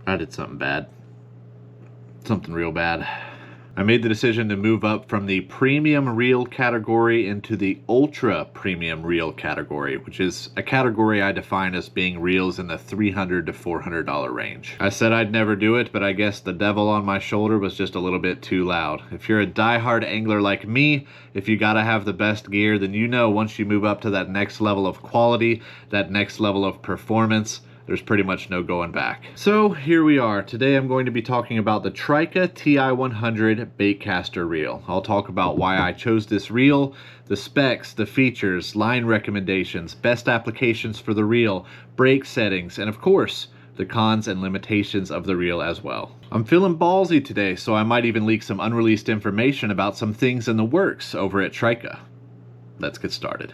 I did something bad. Something real bad. I made the decision to move up from the premium reel category into the ultra premium reel category, which is a category I define as being reels in the $300 to $400 range. I said I'd never do it, but I guess the devil on my shoulder was just a little bit too loud. If you're a diehard angler like me, if you gotta have the best gear, then you know once you move up to that next level of quality, that next level of performance, there's pretty much no going back. So here we are. Today I'm going to be talking about the Trika Ti-100 Baitcaster reel. I'll talk about why I chose this reel, the specs, the features, line recommendations, best applications for the reel, brake settings, and of course, the cons and limitations of the reel as well. I'm feeling ballsy today, so I might even leak some unreleased information about some things in the works over at Trika. Let's get started.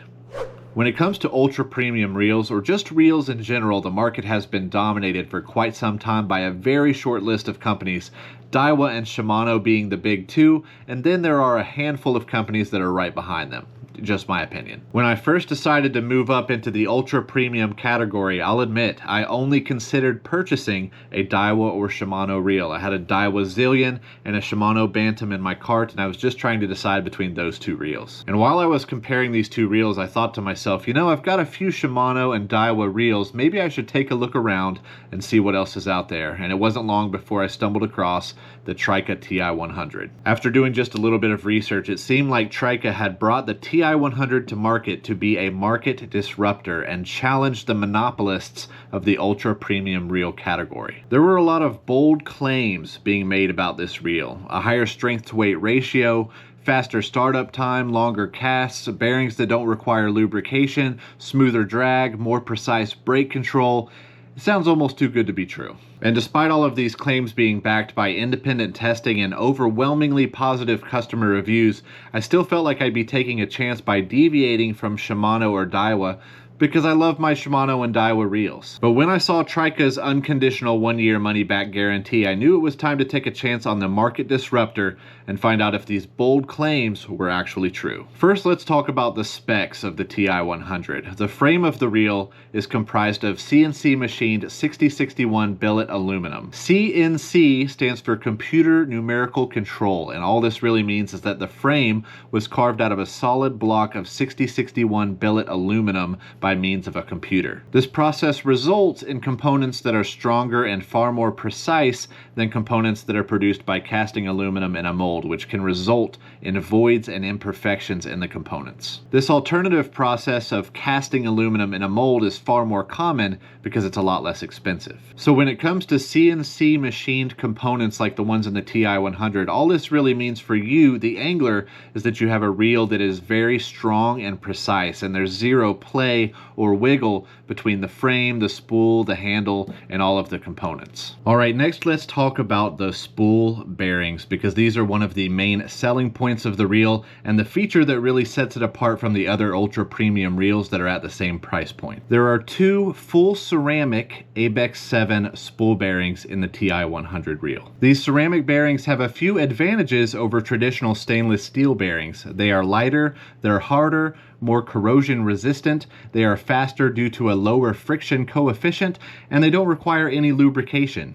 When it comes to ultra premium reels, or just reels in general, the market has been dominated for quite some time by a very short list of companies, Daiwa and Shimano being the big two, and then there are a handful of companies that are right behind them. Just my opinion. When I first decided to move up into the ultra premium category, I'll admit I only considered purchasing a Daiwa or Shimano reel. I had a Daiwa Zillion and a Shimano Bantam in my cart, and I was just trying to decide between those two reels. And while I was comparing these two reels, I thought to myself, you know, I've got a few Shimano and Daiwa reels. Maybe I should take a look around and see what else is out there. And it wasn't long before I stumbled across the Trika Ti-100. After doing just a little bit of research, it seemed like Trika had brought the Ti-100 to market to be a market disruptor and challenge the monopolists of the ultra premium reel category. There were a lot of bold claims being made about this reel: a higher strength to weight ratio, faster startup time, longer casts, bearings that don't require lubrication, smoother drag, more precise brake control. It sounds almost too good to be true. And despite all of these claims being backed by independent testing and overwhelmingly positive customer reviews, I still felt like I'd be taking a chance by deviating from Shimano or Daiwa, because I love my Shimano and Daiwa reels. But when I saw Trika's unconditional 1-year money-back guarantee, I knew it was time to take a chance on the market disruptor and find out if these bold claims were actually true. First, let's talk about the specs of the Ti-100. The frame of the reel is comprised of CNC-Machined 6061 billet aluminum. CNC stands for Computer Numerical Control, and all this really means is that the frame was carved out of a solid block of 6061 billet aluminum by means of a computer. This process results in components that are stronger and far more precise than components that are produced by casting aluminum in a mold, which can result in voids and imperfections in the components. This alternative process of casting aluminum in a mold is far more common because it's a lot less expensive. So when it comes to CNC machined components like the ones in the Ti-100, all this really means for you, the angler, is that you have a reel that is very strong and precise, and there's zero play or wiggle between the frame, the spool, the handle, and all of the components. All right, next let's talk about the spool bearings, because these are one of the main selling points of the reel and the feature that really sets it apart from the other ultra premium reels that are at the same price point. There are two full ceramic ABEC 7 spool bearings in the Ti-100 reel. These ceramic bearings have a few advantages over traditional stainless steel bearings. They are lighter, they're harder, more corrosion resistant, they are faster due to a lower friction coefficient, and they don't require any lubrication,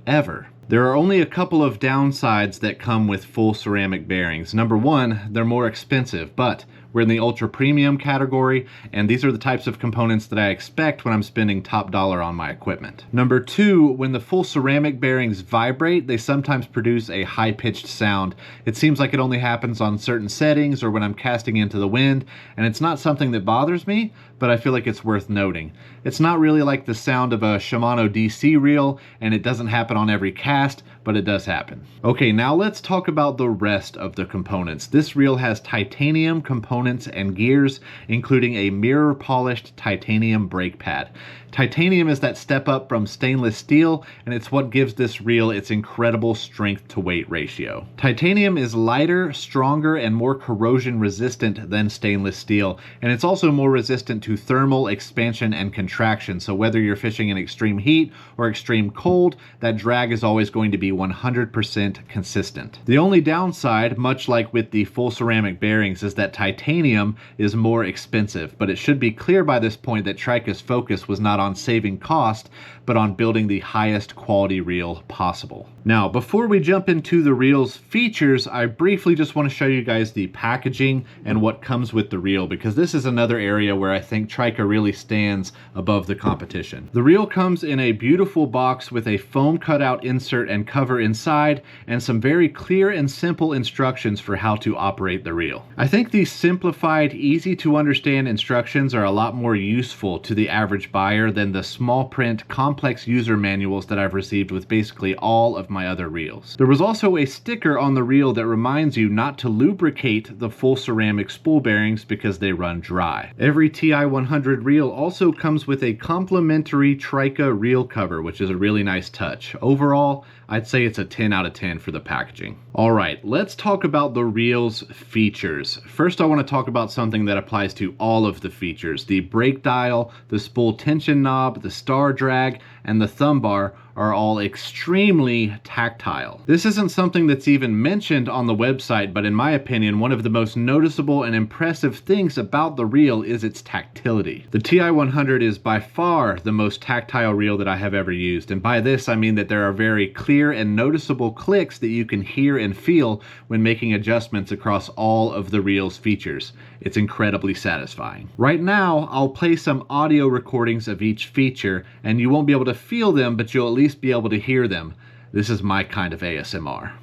ever. There are only a couple of downsides that come with full ceramic bearings. Number one, they're more expensive, but we're in the ultra premium category, and these are the types of components that I expect when I'm spending top dollar on my equipment. Number two, when the full ceramic bearings vibrate, they sometimes produce a high-pitched sound. It seems like it only happens on certain settings or when I'm casting into the wind, and it's not something that bothers me, but I feel like it's worth noting. It's not really like the sound of a Shimano DC reel, and it doesn't happen on every cast, but it does happen. Okay, now let's talk about the rest of the components. This reel has titanium components and gears, including a mirror polished titanium brake pad. Titanium is that step up from stainless steel, and it's what gives this reel its incredible strength to weight ratio. Titanium is lighter, stronger, and more corrosion resistant than stainless steel, and it's also more resistant to thermal expansion and contraction, so whether you're fishing in extreme heat or extreme cold, that drag is always going to be 100% consistent. The only downside, much like with the full ceramic bearings, is that titanium is more expensive, but it should be clear by this point that Trika's focus was not on saving cost, but on building the highest quality reel possible. Now, before we jump into the reel's features, I briefly just want to show you guys the packaging and what comes with the reel, because this is another area where I think Trika really stands above the competition. The reel comes in a beautiful box with a foam cutout insert and cover inside, and some very clear and simple instructions for how to operate the reel. I think these simplified, easy to understand instructions are a lot more useful to the average buyer than the small print, complex user manuals that I've received with basically all of my other reels. There was also a sticker on the reel that reminds you not to lubricate the full ceramic spool bearings because they run dry. Every Ti-100 reel also comes with a complimentary Trika reel cover, which is a really nice touch. Overall, I'd say it's a 10 out of 10 for the packaging. All right, let's talk about the reel's features. First, I want to talk about something that applies to all of the features. The brake dial, the spool tension knob, the star drag, and the thumb bar are all extremely tactile. This isn't something that's even mentioned on the website, but in my opinion, one of the most noticeable and impressive things about the reel is its tactility. The Ti-100 is by far the most tactile reel that I have ever used, and by this I mean that there are very clear and noticeable clicks that you can hear and feel when making adjustments across all of the reel's features. It's incredibly satisfying. Right now, I'll play some audio recordings of each feature, and you won't be able to feel them, but you'll at least be able to hear them. This is my kind of ASMR.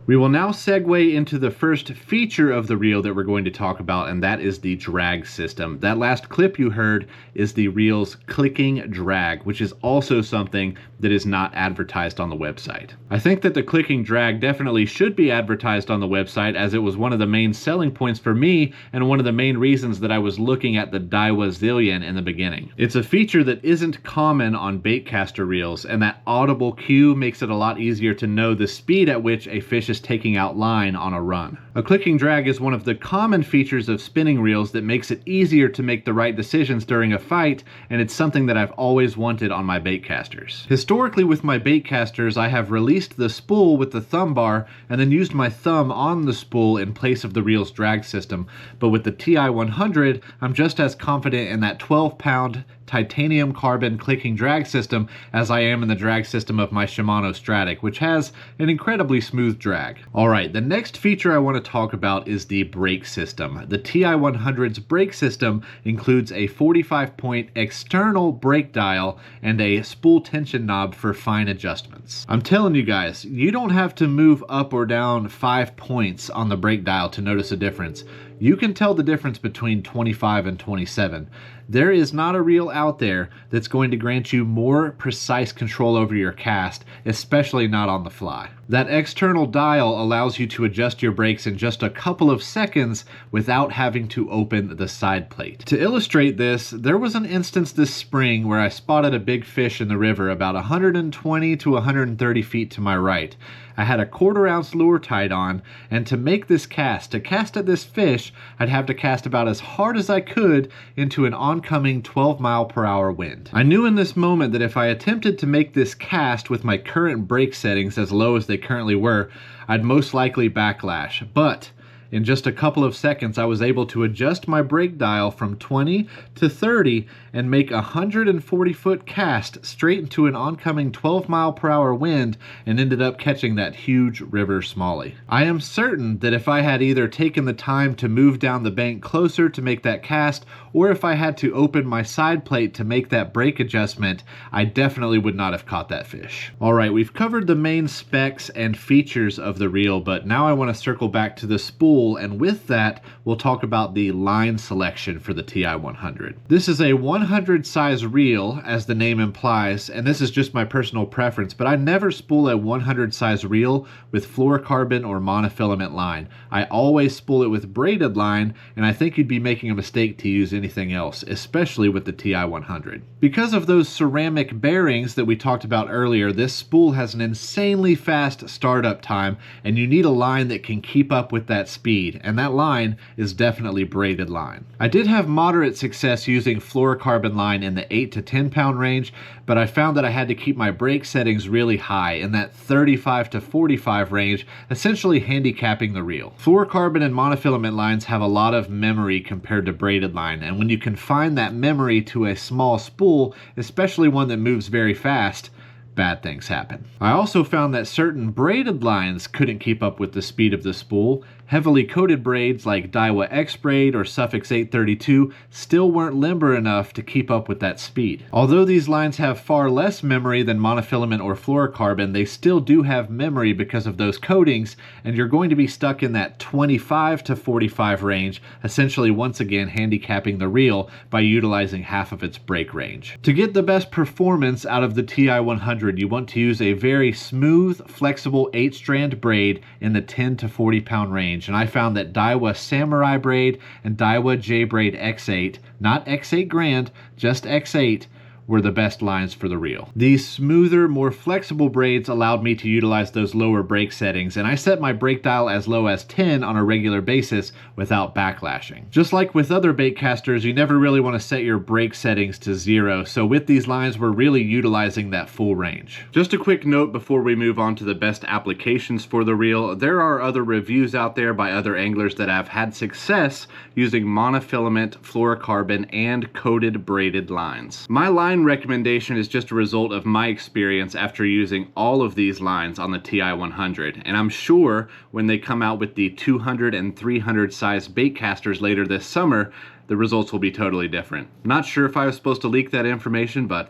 We will now segue into the first feature of the reel that we're going to talk about, and that is the drag system. That last clip you heard is the reel's clicking drag, which is also something that is not advertised on the website. I think that the clicking drag definitely should be advertised on the website, as it was one of the main selling points for me and one of the main reasons that I was looking at the Daiwa Zillion in the beginning. It's a feature that isn't common on Baitcaster reels, and that audible cue makes it a lot easier to know the speed at which a fish is taking out line on a run. A clicking drag is one of the common features of spinning reels that makes it easier to make the right decisions during a fight, and it's something that I've always wanted on my baitcasters. Historically with my baitcasters, I have released the spool with the thumb bar and then used my thumb on the spool in place of the reel's drag system, but with the Ti-100, I'm just as confident in that 12-pound titanium carbon clicking drag system as I am in the drag system of my Shimano Stratic, which has an incredibly smooth drag. Alright, the next feature I want to talk about is the brake system. The Ti-100's brake system includes a 45-point external brake dial and a spool tension knob for fine adjustments. I'm telling you guys, you don't have to move up or down 5 points on the brake dial to notice a difference. You can tell the difference between 25 and 27. There is not a reel out there that's going to grant you more precise control over your cast, especially not on the fly. That external dial allows you to adjust your brakes in just a couple of seconds without having to open the side plate. To illustrate this, there was an instance this spring where I spotted a big fish in the river about 120 to 130 feet to my right. I had a 1/4 ounce lure tied on, and to make this cast, to cast at this fish, I'd have to cast about as hard as I could into an oncoming 12-mile-per-hour wind. I knew in this moment that if I attempted to make this cast with my current brake settings as low as they currently were, I'd most likely backlash, but in just a couple of seconds, I was able to adjust my brake dial from 20 to 30 and make a 140-foot cast straight into an oncoming 12-mile-per-hour wind, and ended up catching that huge river smallie. I am certain that if I had either taken the time to move down the bank closer to make that cast, or if I had to open my side plate to make that brake adjustment, I definitely would not have caught that fish. Alright, we've covered the main specs and features of the reel, but now I want to circle back to the spool spool, and with that, we'll talk about the line selection for the Ti-100. This is a 100 size reel, as the name implies, and this is just my personal preference, but I never spool a 100 size reel with fluorocarbon or monofilament line. I always spool it with braided line, and I think you'd be making a mistake to use anything else, especially with the Ti-100. Because of those ceramic bearings that we talked about earlier, this spool has an insanely fast startup time, and you need a line that can keep up with that speed, and that line is definitely braided line. I did have moderate success using fluorocarbon line in the 8 to 10 pound range, but I found that I had to keep my brake settings really high in that 35 to 45 range, essentially handicapping the reel. Fluorocarbon and monofilament lines have a lot of memory compared to braided line, and when you confine that memory to a small spool, especially one that moves very fast, bad things happen. I also found that certain braided lines couldn't keep up with the speed of the spool. Heavily coated braids like Daiwa X braid or Suffix 832 still weren't limber enough to keep up with that speed. Although these lines have far less memory than monofilament or fluorocarbon, they still do have memory because of those coatings, and you're going to be stuck in that 25 to 45 range, essentially once again handicapping the reel by utilizing half of its brake range. To get the best performance out of the Ti-100, you want to use a very smooth, flexible 8-strand braid in the 10 to 40 pound range. And I found that Daiwa Samurai Braid and Daiwa J-Braid X8, not X8 Grand, just X8, were the best lines for the reel. These smoother, more flexible braids allowed me to utilize those lower brake settings, and I set my brake dial as low as 10 on a regular basis without backlashing. Just like with other baitcasters, you never really want to set your brake settings to 0, so with these lines we're really utilizing that full range. Just a quick note before we move on to the best applications for the reel, there are other reviews out there by other anglers that have had success using monofilament, fluorocarbon, and coated braided lines. My line recommendation is just a result of my experience after using all of these lines on the Ti-100, and I'm sure when they come out with the 200 and 300 size baitcasters later this summer, the results will be totally different. Not sure if I was supposed to leak that information, but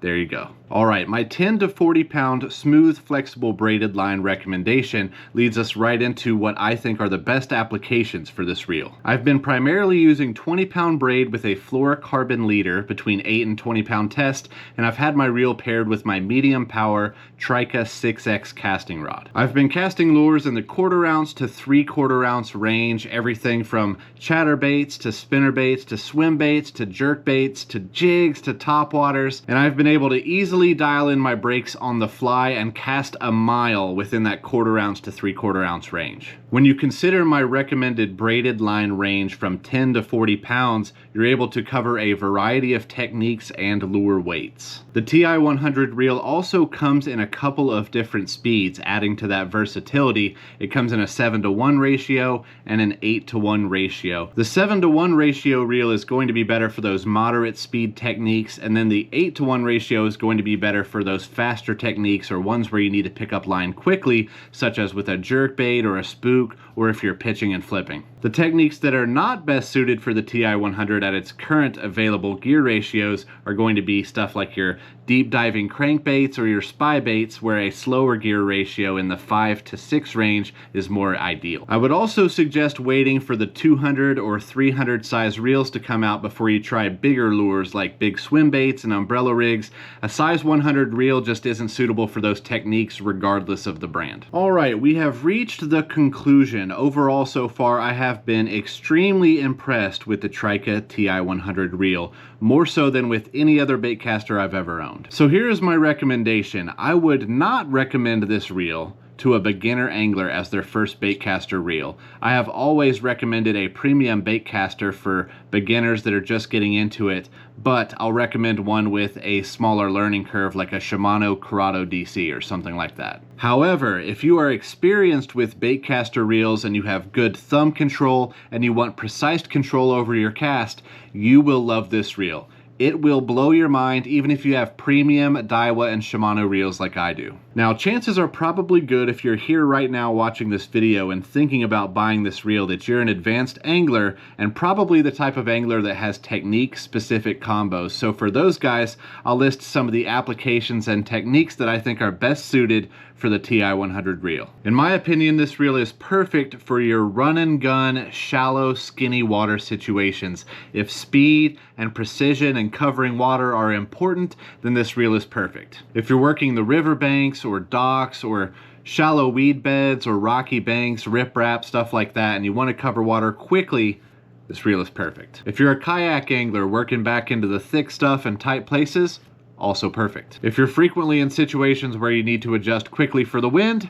there you go. All right, my 10 to 40 pound smooth, flexible braided line recommendation leads us right into what I think are the best applications for this reel. I've been primarily using 20 pound braid with a fluorocarbon leader between 8 and 20 pound test, and I've had my reel paired with my medium power Trika 6X casting rod. I've been casting lures in the 1/4 ounce to 3/4 ounce range, everything from chatterbaits to spinnerbaits to swim baits to jerk baits to jigs to topwaters, and I've been able to easily dial in my brakes on the fly and cast a mile within that 1/4 ounce to 3/4 ounce range. When you consider my recommended braided line range from 10 to 40 pounds, you're able to cover a variety of techniques and lure weights. The Ti-100 reel also comes in a couple of different speeds, adding to that versatility. It comes in a 7:1 ratio and an 8:1 ratio. The 7:1 ratio reel is going to be better for those moderate speed techniques, and then the 8:1 ratio is going to be better for those faster techniques or ones where you need to pick up line quickly, such as with a jerk bait or a spook, or if you're pitching and flipping. The techniques that are not best suited for the Ti-100 at its current available gear ratios are going to be stuff like your deep diving crankbaits or your spy baits, where a slower gear ratio in the 5 to 6 range is more ideal. I would also suggest waiting for the 200 or 300 size reels to come out before you try bigger lures like big swim baits and umbrella rigs. A size 100 reel just isn't suitable for those techniques regardless of the brand. Alright, we have reached the conclusion. Overall so far I have been extremely impressed with the Trika Ti-100 reel, more so than with any other baitcaster I've ever owned. So here is my recommendation. I would not recommend this reel to a beginner angler as their first baitcaster reel. I have always recommended a premium baitcaster for beginners that are just getting into it, but I'll recommend one with a smaller learning curve like a Shimano Corrado DC or something like that. However, if you are experienced with baitcaster reels and you have good thumb control and you want precise control over your cast, you will love this reel. It will blow your mind even if you have premium Daiwa and Shimano reels like I do. Now, chances are probably good if you're here right now watching this video and thinking about buying this reel that you're an advanced angler and probably the type of angler that has technique-specific combos. So for those guys, I'll list some of the applications and techniques that I think are best suited for the Ti-100 reel. In my opinion, this reel is perfect for your run and gun, shallow, skinny water situations. If speed and precision and covering water are important, then this reel is perfect. If you're working the riverbanks or docks or shallow weed beds or rocky banks, riprap, stuff like that, and you want to cover water quickly, this reel is perfect. If you're a kayak angler working back into the thick stuff and tight places, also perfect. If you're frequently in situations where you need to adjust quickly for the wind,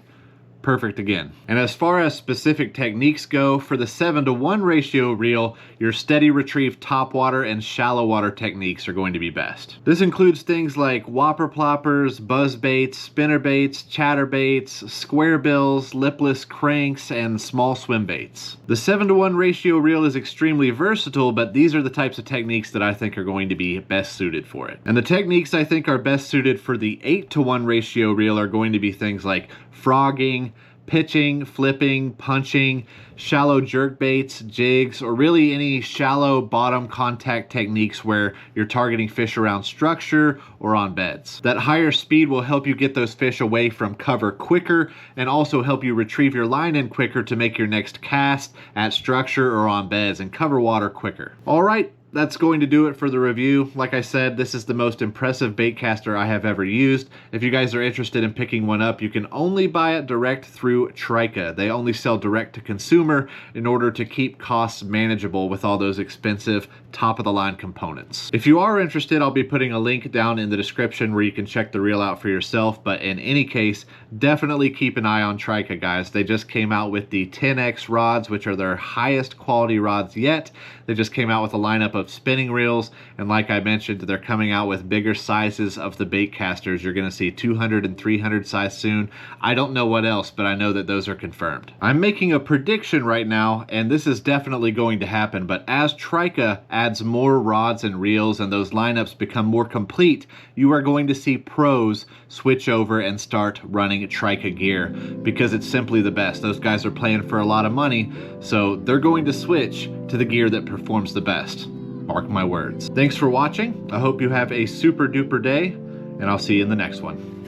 perfect again. And as far as specific techniques go, for the 7-to-1 ratio reel, your steady retrieve topwater and shallow water techniques are going to be best. This includes things like whopper ploppers, buzz baits, spinner baits, chatter baits, square bills, lipless cranks, and small swim baits. The 7-to-1 ratio reel is extremely versatile, but these are the types of techniques that I think are going to be best suited for it. And the techniques I think are best suited for the 8-to-1 ratio reel are going to be things like frogging, pitching, flipping, punching, shallow jerk baits, jigs, or really any shallow bottom contact techniques where you're targeting fish around structure or on beds. That higher speed will help you get those fish away from cover quicker and also help you retrieve your line in quicker to make your next cast at structure or on beds and cover water quicker. All right. That's going to do it for the review. Like I said, this is the most impressive baitcaster I have ever used. If you guys are interested in picking one up, you can only buy it direct through Trika. They only sell direct to consumer in order to keep costs manageable with all those expensive top-of-the-line components. If you are interested, I'll be putting a link down in the description where you can check the reel out for yourself, but in any case, definitely keep an eye on Trika, guys. They just came out with the 10X rods, which are their highest quality rods yet. They just came out with a lineup of spinning reels, and like I mentioned, they're coming out with bigger sizes of the baitcasters. You're going to see 200 and 300 size soon. I don't know what else, but I know that those are confirmed. I'm making a prediction right now, and this is definitely going to happen, but as Trika adds more rods and reels and those lineups become more complete, you are going to see pros switch over and start running Trika gear because it's simply the best. Those guys are playing for a lot of money, so they're going to switch to the gear that performs the best. Mark my words. Thanks for watching. I hope you have a super duper day, and I'll see you in the next one.